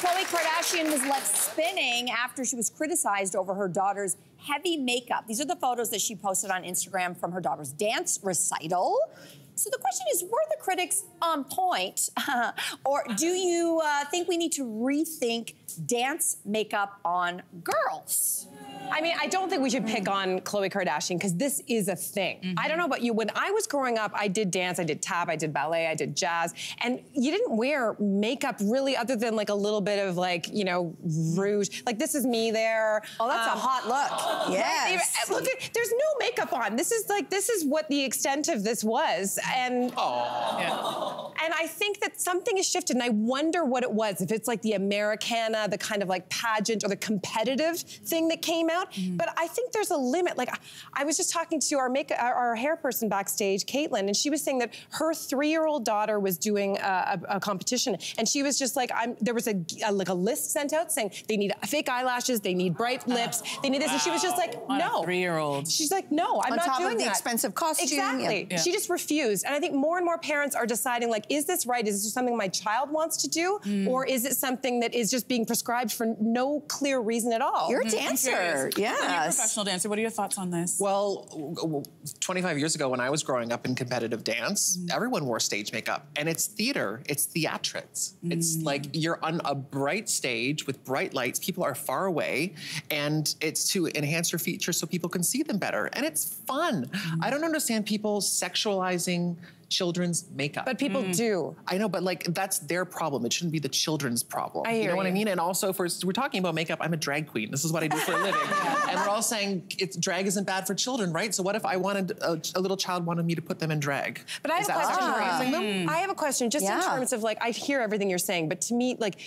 Khloé Kardashian was left spinning after she was criticized over her daughter's heavy makeup. These are the photos that she posted on Instagram from her daughter's dance recital. So the question is, were the critics on point? Or do you think we need to rethink dance makeup on girls? I mean, I don't think we should pick on Khloé Kardashian because this is a thing. I don't know about you. When I was growing up, I did dance, I did tap, I did ballet, I did jazz, and you didn't wear makeup really other than like a little bit of like, you know, rouge. Like this is me there. Oh, that's a hot look. Yes. Look, there's no makeup on. This is what the extent of this was. And, and I think that something has shifted and I wonder what it was. If it's like the Americana, the kind of like pageant or the competitive thing that came out. But I think there's a limit. Like I was just talking to our hair person backstage, Caitlin, and she was saying that her 3-year-old daughter was doing a competition, and she was just like, there was a list sent out saying they need fake eyelashes, they need bright lips, they need this, and she was just like, no. 3-year-old. She's like, no, I'm not doing that. On top of the expensive costume. Exactly. Yeah. She just refused, and I think more and more parents are deciding like, is this right? Is this something my child wants to do, or is it something that is just being prescribed for no clear reason at all? You're a dancer. Yes. You're a professional dancer. What are your thoughts on this? Well, 25 years ago when I was growing up in competitive dance, everyone wore stage makeup. And it's theater, it's theatrics. It's like you're on a bright stage with bright lights, people are far away, and it's to enhance your features so people can see them better. And it's fun. I don't understand people sexualizing children's makeup. But people do. I know, but like that's their problem. It shouldn't be the children's problem. I hear you know what I mean? And also, if we're talking about makeup, I'm a drag queen. This is what I do for a living. And we're all saying drag isn't bad for children, right? So what if I wanted a little child wanted me to put them in drag? But I have a question. I have a question just in terms of like, I hear everything you're saying, but to me, like,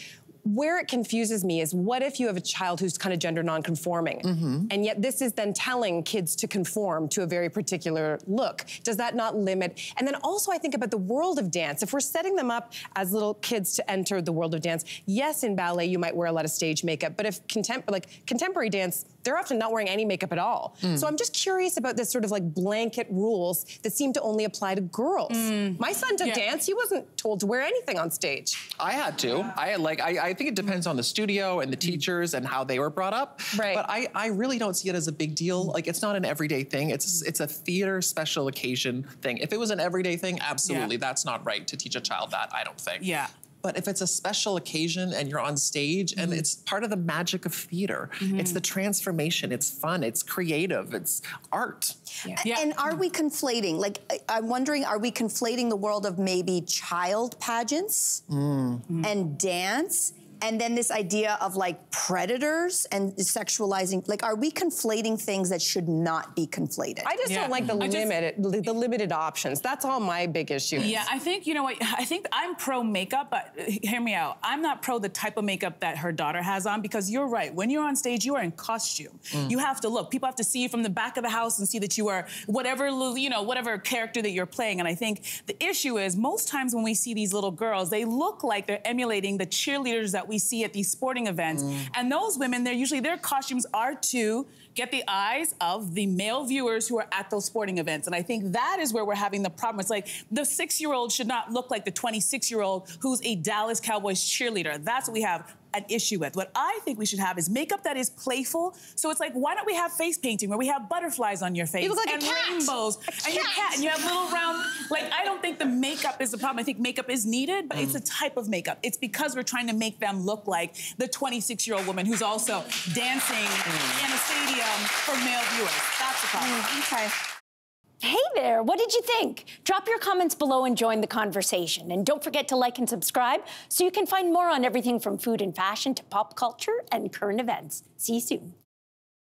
where it confuses me is what if you have a child who's kind of gender non-conforming, and yet this is then telling kids to conform to a very particular look? Does that not limit? And then also I think about the world of dance. If we're setting them up as little kids to enter the world of dance, yes, in ballet you might wear a lot of stage makeup, but if contemporary dance, they're often not wearing any makeup at all. So I'm just curious about this sort of like blanket rules that seem to only apply to girls. My son did dance. He wasn't told to wear anything on stage. I had to. I think it depends on the studio and the teachers and how they were brought up. Right. But I really don't see it as a big deal. Like, it's not an everyday thing. It's a theater special occasion thing. If it was an everyday thing, absolutely, that's not right to teach a child that, I don't think. Yeah. But if it's a special occasion and you're on stage and it's part of the magic of theater, it's the transformation, it's fun, it's creative, it's art. And are we conflating, like, I'm wondering, are we conflating the world of maybe child pageants and dance, and then this idea of like predators and sexualizing, like, are we conflating things that should not be conflated? I just don't like the limited options. That's all my big issue is. Yeah, I think, you know what, I think I'm pro makeup, but hear me out. I'm not pro the type of makeup that her daughter has on, because you're right. When you're on stage, you are in costume. You have to look. People have to see you from the back of the house and see that you are whatever, you know, whatever character that you're playing. And I think the issue is most times when we see these little girls, they look like they're emulating the cheerleaders that we see at these sporting events. And those women, their costumes are to get the eyes of the male viewers who are at those sporting events. And I think that is where we're having the problem. It's like the 6-year-old should not look like the 26-year-old who's a Dallas Cowboys cheerleader. That's what we have an issue with. What I think we should have is makeup that is playful. So it's like, why don't we have face painting where we have butterflies on your face? You look like and a cat. Rainbows. And your cat, and you have little round, like, I don't think the makeup is the problem. I think makeup is needed, but it's a type of makeup. It's because we're trying to make them look like the 26-year-old woman who's also dancing in a stadium for male viewers. That's the problem. Okay. Hey there, what did you think? Drop your comments below and join the conversation. And don't forget to like and subscribe so you can find more on everything from food and fashion to pop culture and current events. See you soon.